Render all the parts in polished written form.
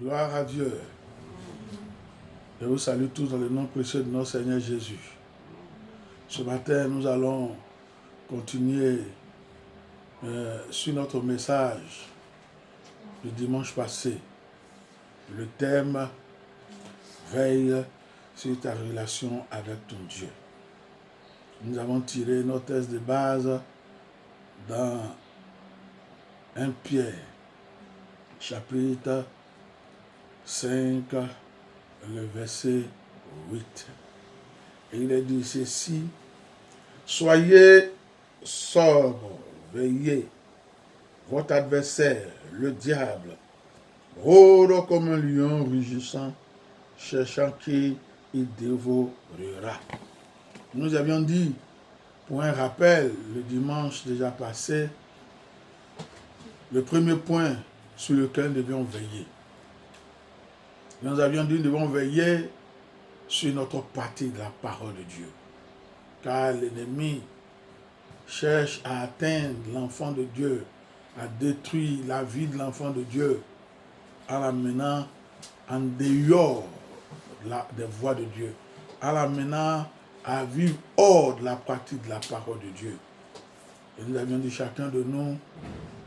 Gloire à Dieu. Je vous salue tous dans le nom précieux de notre Seigneur Jésus. Ce matin, nous allons continuer sur notre message du dimanche passé. Le thème « Veille sur ta relation avec ton Dieu ». Nous avons tiré notre texte de base dans 1 Pierre, chapitre 5, le verset 8. Et il est dit ceci: soyez sobres, veillez. Votre adversaire, le diable, rôde comme un lion rugissant, cherchant qui il dévorera. Nous avions dit, pour un rappel, le dimanche déjà passé, le premier point sur lequel nous devions veiller. Nous avions dit, nous devons veiller sur notre partie de la parole de Dieu. Car l'ennemi cherche à atteindre l'enfant de Dieu, à détruire la vie de l'enfant de Dieu, en l'amenant en dehors des voies de Dieu, en l'amenant à vivre hors de la pratique de la parole de Dieu. Et nous avions dit, chacun de nous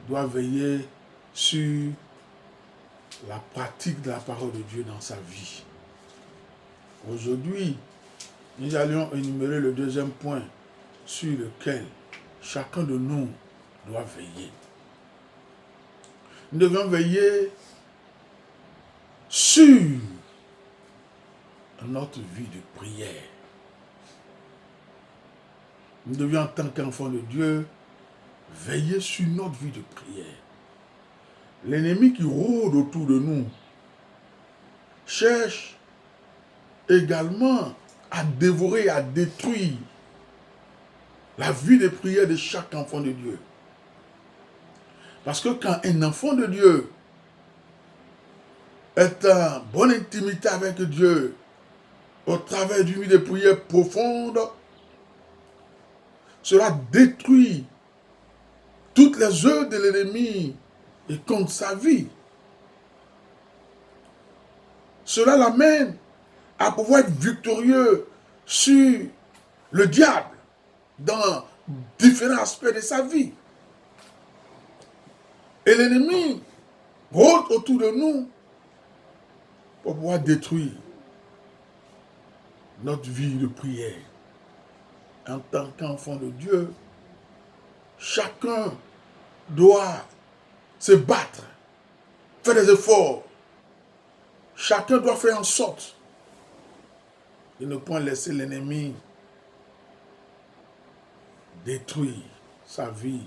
doit veiller sur la pratique de la parole de Dieu dans sa vie. Aujourd'hui, nous allons énumérer le deuxième point sur lequel chacun de nous doit veiller. Nous devons veiller sur notre vie de prière. Nous devions, en tant qu'enfants de Dieu, veiller sur notre vie de prière. L'ennemi qui rôde autour de nous cherche également à dévorer, à détruire la vie de prière de chaque enfant de Dieu. Parce que quand un enfant de Dieu est en bonne intimité avec Dieu, au travers d'une vie de prière profonde, cela détruit toutes les œuvres de l'ennemi et contre sa vie. Cela l'amène à pouvoir être victorieux sur le diable dans différents aspects de sa vie. Et l'ennemi rôde autour de nous pour pouvoir détruire notre vie de prière. En tant qu'enfant de Dieu, chacun doit se battre, faire des efforts. Chacun doit faire en sorte de ne point laisser l'ennemi détruire sa vie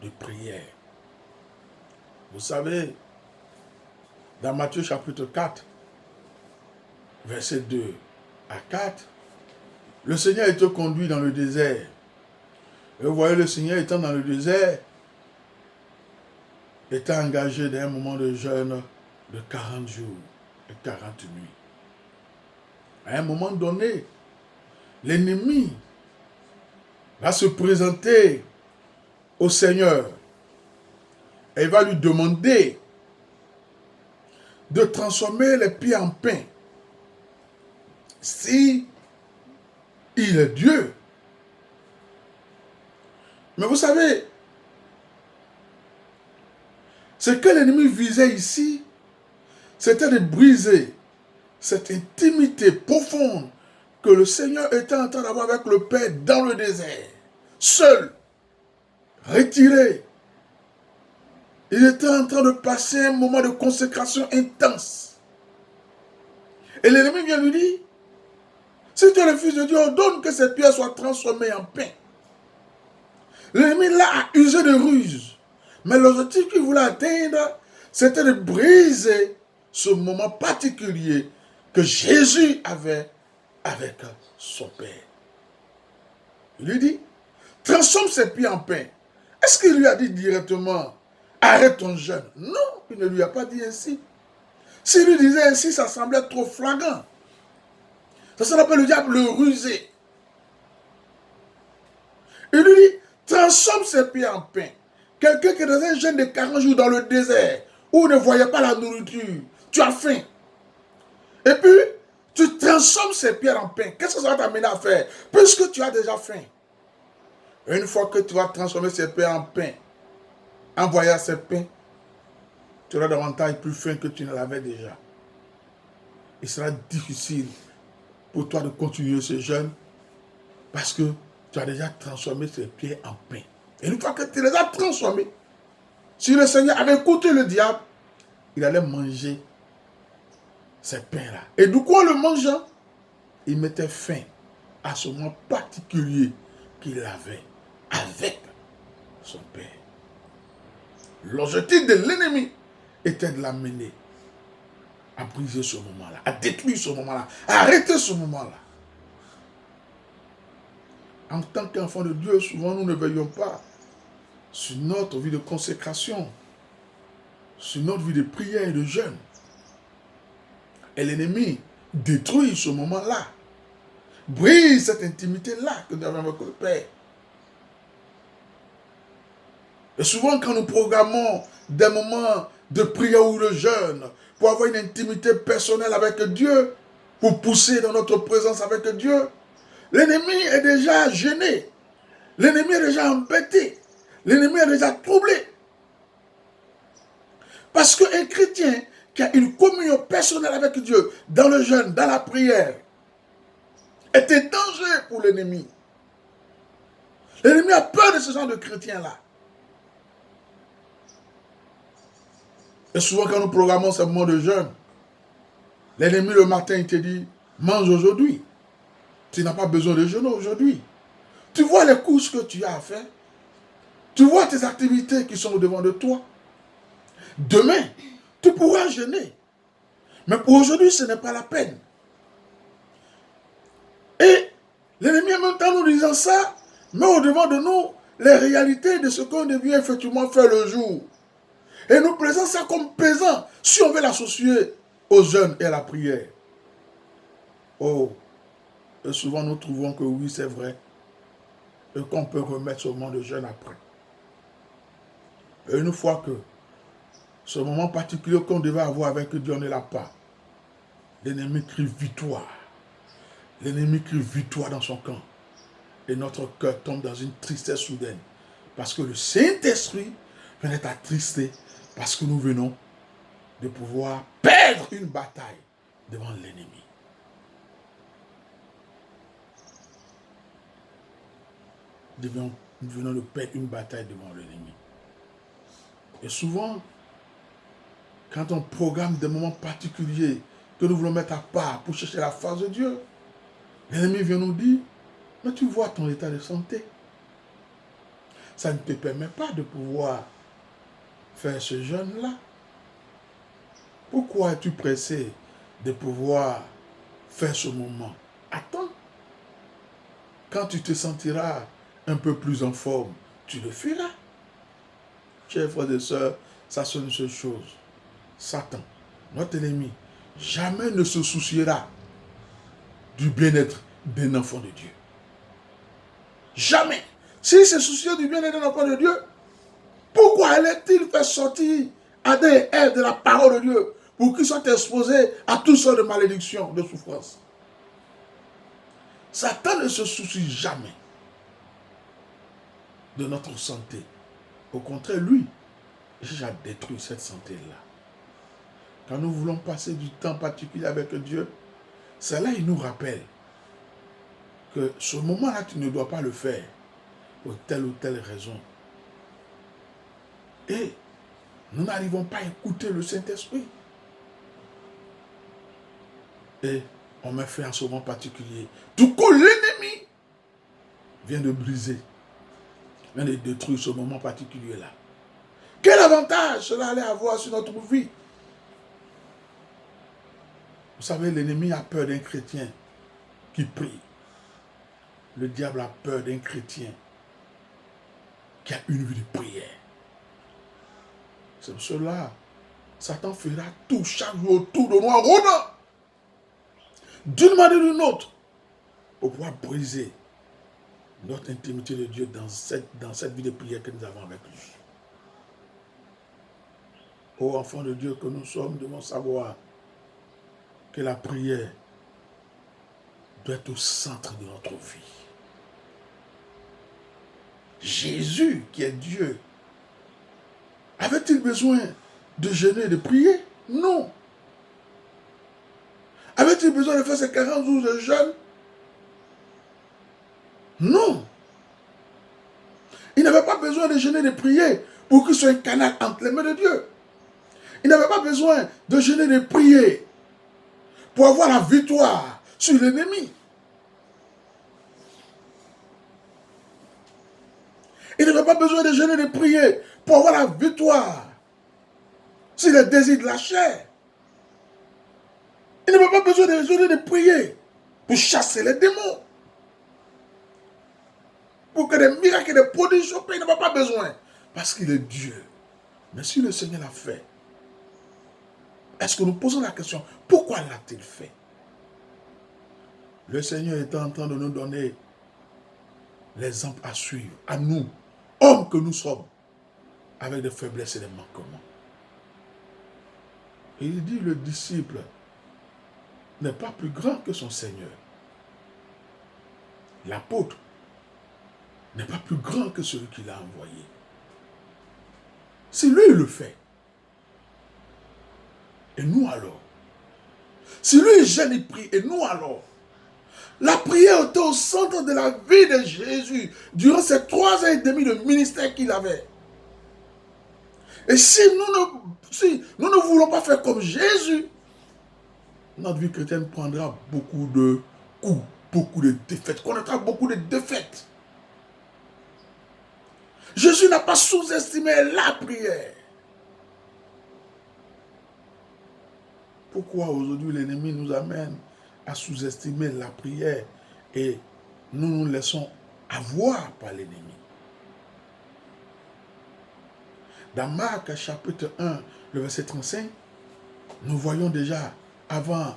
de prière. Vous savez, dans Matthieu chapitre 4, versets 2 à 4, le Seigneur était conduit dans le désert. Et vous voyez, le Seigneur étant dans le désert, était engagé dans un moment de jeûne de 40 jours et 40 nuits. À un moment donné, l'ennemi va se présenter au Seigneur et il va lui demander de transformer les pierres en pain. Si il est Dieu. Mais vous savez, ce que l'ennemi visait ici, c'était de briser cette intimité profonde que le Seigneur était en train d'avoir avec le Père dans le désert. Seul, retiré. Il était en train de passer un moment de consécration intense. Et l'ennemi vient lui dire, si tu es le Fils de Dieu, ordonne que cette pierre soit transformée en pain. L'ennemi là a usé de ruse. Mais l'objectif qu'il voulait atteindre, c'était de briser ce moment particulier que Jésus avait avec son Père. Il lui dit, transforme cette pierre en pain. Est-ce qu'il lui a dit directement, arrête ton jeûne? Non, il ne lui a pas dit ainsi. S'il lui disait ainsi, ça semblait trop flagrant. Ça s'appelle le diable le rusé. Il lui dit, transforme cette pierre en pain. Quelqu'un qui est dans un jeûne de 40 jours dans le désert, où il ne voyait pas la nourriture, Tu as faim. Et puis, tu transformes ces pierres en pain. Qu'est-ce que ça va t'amener à faire? Puisque tu as déjà faim. Et une fois que tu vas transformer ces pierres en pain, en voyant ces pains, tu auras davantage plus faim que tu ne l'avais déjà. Il sera difficile pour toi de continuer ce jeûne parce que tu as déjà transformé ces pierres en pain. Et une fois que tu les as transformés, si le Seigneur avait écouté le diable, il allait manger ces pains-là. Et du coup, en le mangeant, il mettait fin à ce moment particulier qu'il avait avec son Père. L'objectif de l'ennemi était de l'amener à briser ce moment-là, à détruire ce moment-là, à arrêter ce moment-là. En tant qu'enfant de Dieu, souvent nous ne veillons pas sur notre vie de consécration, sur notre vie de prière et de jeûne. Et l'ennemi détruit ce moment-là, brise cette intimité-là que nous avons avec le Père. Et souvent quand nous programmons des moments de prière ou de jeûne, pour avoir une intimité personnelle avec Dieu, pour pousser dans notre présence avec Dieu, l'ennemi est déjà gêné, l'ennemi est déjà embêté, l'ennemi est déjà troublé. Parce qu'un chrétien qui a une communion personnelle avec Dieu, dans le jeûne, dans la prière, est un danger pour l'ennemi. L'ennemi a peur de ce genre de chrétiens-là. Et souvent quand nous programmons ce moment de jeûne, l'ennemi le matin il te dit, mange aujourd'hui. Tu n'as pas besoin de jeûner aujourd'hui. Tu vois les courses que tu as à faire. Tu vois tes activités qui sont au-devant de toi. Demain, tu pourras jeûner. Mais pour aujourd'hui, ce n'est pas la peine. Et l'ennemi en même temps nous disant ça, met au-devant de nous les réalités de ce qu'on devait effectivement faire le jour. Et nous présente ça comme pesant si on veut l'associer aux jeûnes et à la prière. Oh, et souvent nous trouvons que oui, c'est vrai. Et qu'on peut remettre ce moment de jeûne après. Et une fois que ce moment particulier qu'on devait avoir avec Dieu, on ne l'a pas. L'ennemi crie victoire. L'ennemi crie victoire dans son camp. Et notre cœur tombe dans une tristesse soudaine. Parce que le Saint-Esprit vient être attristé. Parce que nous venons de pouvoir perdre une bataille devant l'ennemi. Nous venons de perdre une bataille devant l'ennemi. Et souvent, quand on programme des moments particuliers que nous voulons mettre à part pour chercher la face de Dieu, l'ennemi vient nous dire, mais tu vois ton état de santé. Ça ne te permet pas de pouvoir faire ce jeûne-là. Pourquoi es-tu pressé de pouvoir faire ce moment? Attends. Quand tu te sentiras un peu plus en forme, tu le feras. Chers frères et sœurs, ça c'est une seule chose. Satan, notre ennemi, jamais ne se souciera du bien-être d'un enfant de Dieu. Jamais. S'il se souciait du bien-être d'un enfant de Dieu, pourquoi allait-il faire sortir Adam et Ève de la parole de Dieu pour qu'ils soient exposés à toutes sortes de malédictions, de souffrances? Satan ne se soucie jamais de notre santé. Au contraire, lui, il cherche à détruire cette santé-là. Quand nous voulons passer du temps particulier avec Dieu, c'est là qu'il nous rappelle que ce moment-là, tu ne dois pas le faire pour telle ou telle raison. Et nous n'arrivons pas à écouter le Saint-Esprit. Et on me fait un ce moment particulier. Du coup, l'ennemi vient de briser, vient de détruire ce moment particulier-là. Quel avantage cela allait avoir sur notre vie? Vous savez, l'ennemi a peur d'un chrétien qui prie. Le diable a peur d'un chrétien qui a une vie de prière. C'est pour cela, Satan fera tout chaque jour autour de nous en rôdant, d'une manière ou d'une autre, pour pouvoir briser notre intimité de Dieu dans cette vie de prière que nous avons avec lui. Ô enfants de Dieu que nous sommes, devons savoir que la prière doit être au centre de notre vie. Jésus, qui est Dieu, avait-il besoin de jeûner et de prier? Non. Avait-il besoin de faire ces 40 jours de jeûne? Non. Il n'avait pas besoin de jeûner et de prier pour qu'il soit un canal entre les mains de Dieu. Il n'avait pas besoin de jeûner et de prier pour avoir la victoire sur l'ennemi. Il n'avait pas besoin de jeûner et de prier pour avoir la victoire sur les désirs de la chair. Il n'avait pas besoin de jeûner et de prier pour chasser les démons. Pour que des miracles et des prodiges soient faits, il n'avait pas besoin. Parce qu'il est Dieu. Mais si le Seigneur l'a fait, est-ce que nous posons la question, pourquoi l'a-t-il fait? Le Seigneur est en train de nous donner l'exemple à suivre, à nous, hommes que nous sommes, avec des faiblesses et des manquements. Et il dit, le disciple n'est pas plus grand que son Seigneur. L'apôtre n'est pas plus grand que celui qui l'a envoyé. Si lui il le fait, et nous alors? Si lui il jeûne, il prie, et nous alors? La prière était au centre de la vie de Jésus durant ces 3 ans et demi de ministère qu'il avait. Et si nous ne voulons pas faire comme Jésus, notre vie chrétienne prendra beaucoup de coups, beaucoup de défaites, connaîtra beaucoup de défaites. Jésus n'a pas sous-estimé la prière. Pourquoi aujourd'hui l'ennemi nous amène à sous-estimer la prière et nous nous laissons avoir par l'ennemi? Dans Marc chapitre 1, le verset 35, nous voyons déjà avant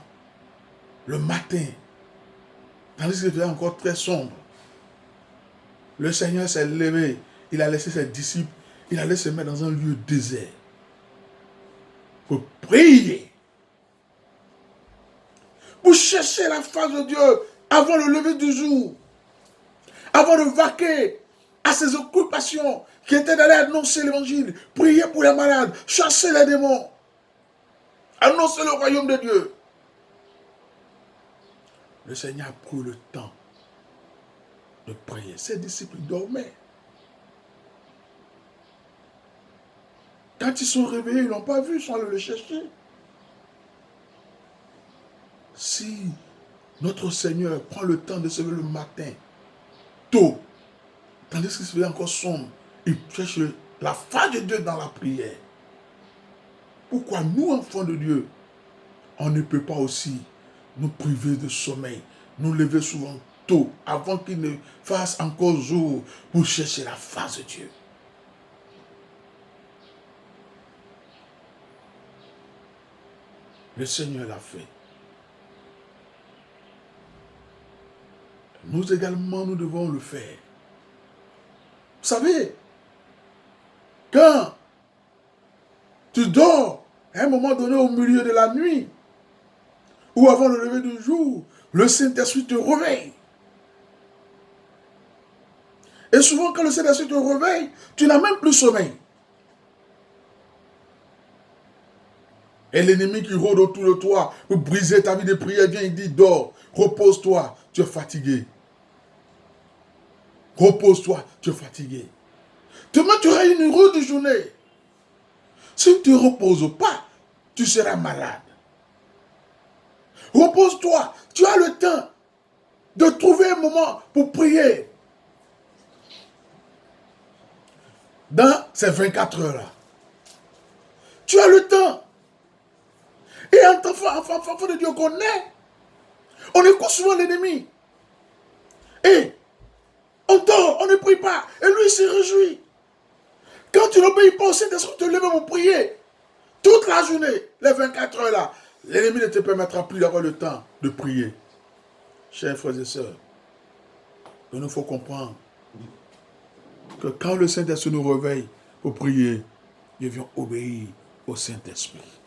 le matin, tandis qu'il faisait encore très sombre, le Seigneur s'est levé, il a laissé ses disciples, il allait se mettre dans un lieu désert pour prier, pour chercher la face de Dieu avant le lever du jour, avant de vaquer à ses occupations qui étaient d'aller annoncer l'évangile, prier pour les malades, chasser les démons, annoncer le royaume de Dieu. Le Seigneur a pris le temps de prier. Ses disciples dormaient. Quand ils sont réveillés, ils ne l'ont pas vu, ils sont allés le chercher. Si notre Seigneur prend le temps de se lever le matin, tôt, tandis qu'il se fait encore sombre, il cherche la face de Dieu dans la prière. Pourquoi nous, enfants de Dieu, on ne peut pas aussi nous priver de sommeil, nous lever souvent tôt, avant qu'il ne fasse encore jour, pour chercher la face de Dieu? Le Seigneur l'a fait. Nous également, nous devons le faire. Vous savez, quand tu dors, à un moment donné au milieu de la nuit, ou avant le lever du jour, le Saint-Esprit te réveille. Et souvent, quand le Saint-Esprit te réveille, tu n'as même plus sommeil. Et l'ennemi qui rôde autour de toi pour briser ta vie de prière vient, il dit, dors, repose-toi, tu es fatigué. Repose-toi, tu es fatigué. Demain, tu auras une rude journée. Si tu ne te reposes pas, tu seras malade. Repose-toi, tu as le temps de trouver un moment pour prier. Dans ces 24 heures-là. Tu as le temps. Et en enfant de Dieu qu'on est, on écoute souvent l'ennemi. Et on dort, on ne prie pas. Et lui, il se réjouit. Quand tu n'obéis pas au Saint-Esprit, tu te lèves pour prier. Toute la journée, les 24 heures là, l'ennemi ne te permettra plus d'avoir le temps de prier. Chers frères et sœurs, il nous faut comprendre que quand le Saint-Esprit nous réveille pour prier, il vient obéir au Saint-Esprit.